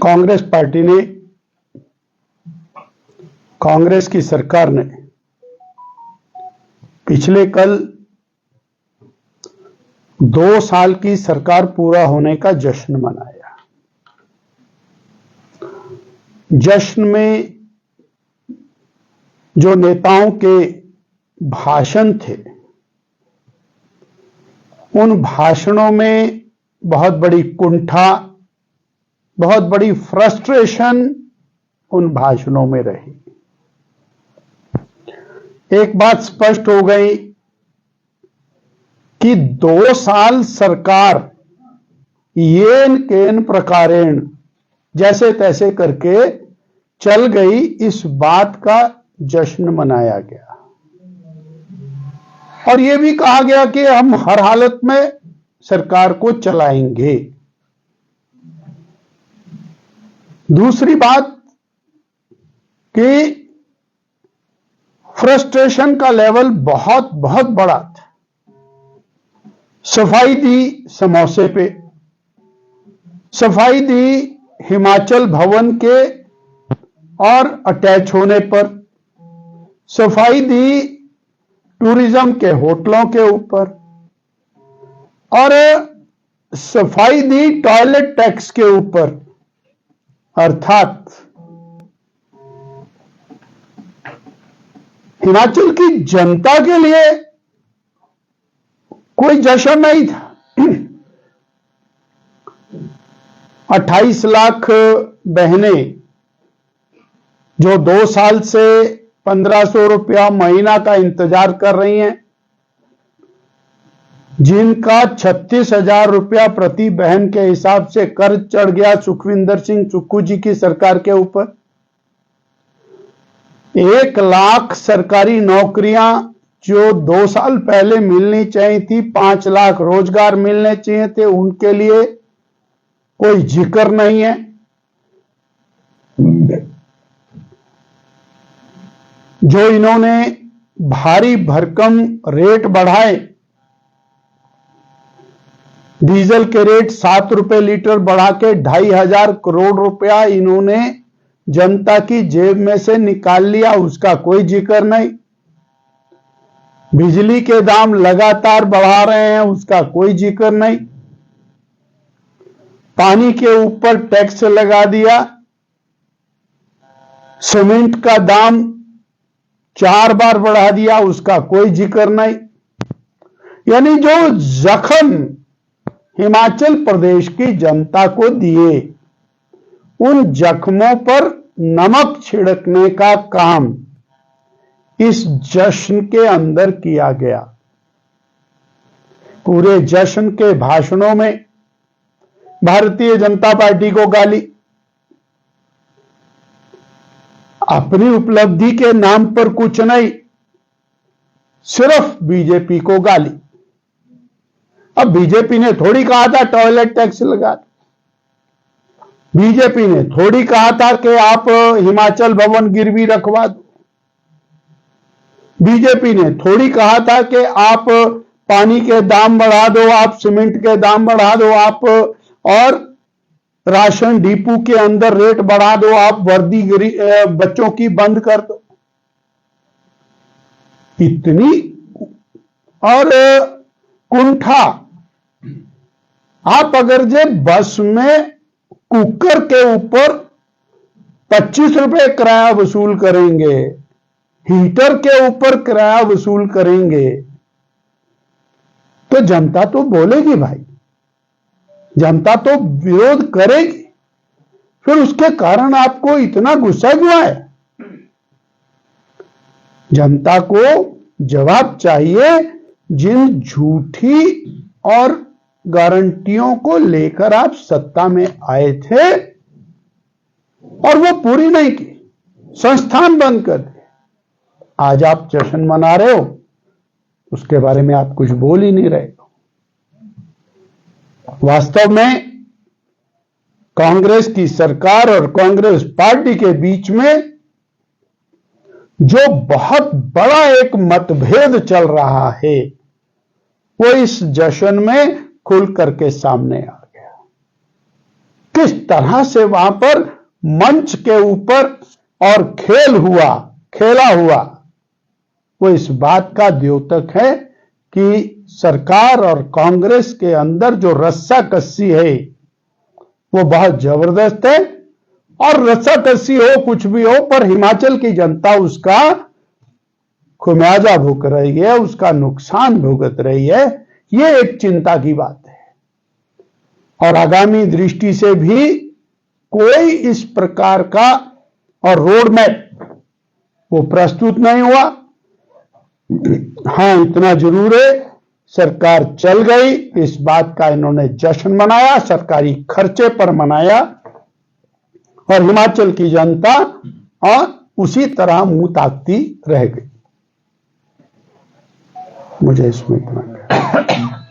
Congress party ने, कांग्रेस की सरकार ने पिछले कल 2 साल की सरकार पूरा होने का जश्न मनाया। जश्न में जो नेताओं के भाषण थे, उन भाषणों में बहुत बड़ी कुंठा, बहुत बड़ी फ्रस्ट्रेशन उन भाषणों में रही। एक बात स्पष्ट हो गई कि 2 साल सरकार येन केन प्रकारेण जैसे तैसे करके चल गई, इस बात का जश्न मनाया गया और यह भी कहा गया कि हम हर हालत में सरकार को चलाएंगे। दूसरी बात कि फ्रस्ट्रेशन का लेवल बहुत बहुत बड़ा था। सफाई दी समोसे पे, सफाई दी हिमाचल भवन के और अटैच होने पर, सफाई दी टूरिज्म के होटलों के ऊपर और सफाई दी टॉयलेट टैक्स के ऊपर। अर्थात हिमाचल की जनता के लिए कोई जश्न नहीं था। 28 लाख बहनें जो 2 साल से 1500 रुपया महीना का इंतजार कर रही हैं, जिनका 36,000 रुपया प्रति बहन के हिसाब से कर्ज चढ़ गया सुखविंदर सिंह सुक्खू जी की सरकार के ऊपर। 1 लाख सरकारी नौकरियां जो 2 साल पहले मिलनी चाहिए थी, 5 लाख रोजगार मिलने चाहिए थे, उनके लिए कोई जिक्र नहीं है। जो इन्होंने भारी भरकम रेट बढ़ाए, डीजल के रेट 7 रुपए लीटर बढ़ा के 2,500 करोड़ रुपया इन्होंने जनता की जेब में से निकाल लिया, उसका कोई जिक्र नहीं। बिजली के दाम लगातार बढ़ा रहे हैं, उसका कोई जिक्र नहीं। पानी के ऊपर टैक्स लगा दिया, सीमेंट का दाम 4 बार बढ़ा दिया, उसका कोई जिक्र नहीं। यानी जो जख्म हिमाचल प्रदेश की जनता को दिए, उन जख्मों पर नमक छिड़कने का काम इस जश्न के अंदर किया गया। पूरे जश्न के भाषणों में भारतीय जनता पार्टी को गाली, अपनी उपलब्धि के नाम पर कुछ नहीं, सिर्फ बीजेपी को गाली। अब बीजेपी ने थोड़ी कहा था टॉयलेट टैक्स लगा, बीजेपी ने थोड़ी कहा था कि आप हिमाचल भवन गिरवी रखवा दो, बीजेपी ने थोड़ी कहा था कि आप पानी के दाम बढ़ा दो, आप सीमेंट के दाम बढ़ा दो, आप और राशन डिपो के अंदर रेट बढ़ा दो, आप वर्दी बच्चों की बंद कर दो। इतनी और कुंठा। आप अगर जे बस में कुकर के ऊपर 25 रुपए किराया वसूल करेंगे, हीटर के ऊपर किराया वसूल करेंगे, तो जनता तो बोलेगी भाई, जनता तो विरोध करेगी। फिर उसके कारण आपको इतना गुस्सा क्यों है? जनता को जवाब चाहिए। जिन झूठी और गारंटियों को लेकर आप सत्ता में आए थे और वो पूरी नहीं की, संस्थान बंद कर दिए, आज आप जश्न मना रहे हो, उसके बारे में आप कुछ बोल ही नहीं रहे हो। वास्तव में कांग्रेस की सरकार और कांग्रेस पार्टी के बीच में जो बहुत बड़ा एक मतभेद चल रहा है, वो इस जश्न में खुल करके सामने आ गया किस तरह से वहां पर मंच के ऊपर और खेला हुआ, वो इस बात का द्योतक है कि सरकार और कांग्रेस के अंदर जो रस्साकसी है वो बहुत जबरदस्त है। और रस्साकसी हो कुछ भी हो, पर हिमाचल की जनता उसका खुमियाजा भुगत रही है, उसका नुकसान भुगत रही है। ये एक चिंता की बात है। और आगामी दृष्टि से भी कोई इस प्रकार का और रोड मैप वो प्रस्तुत नहीं हुआ। हां, इतना जरूर है, सरकार चल गई, इस बात का इन्होंने जश्न मनाया, सरकारी खर्चे पर मनाया, और हिमाचल की जनता उसी तरह मुंह ताकती रह गई। मुझे इसमें इतना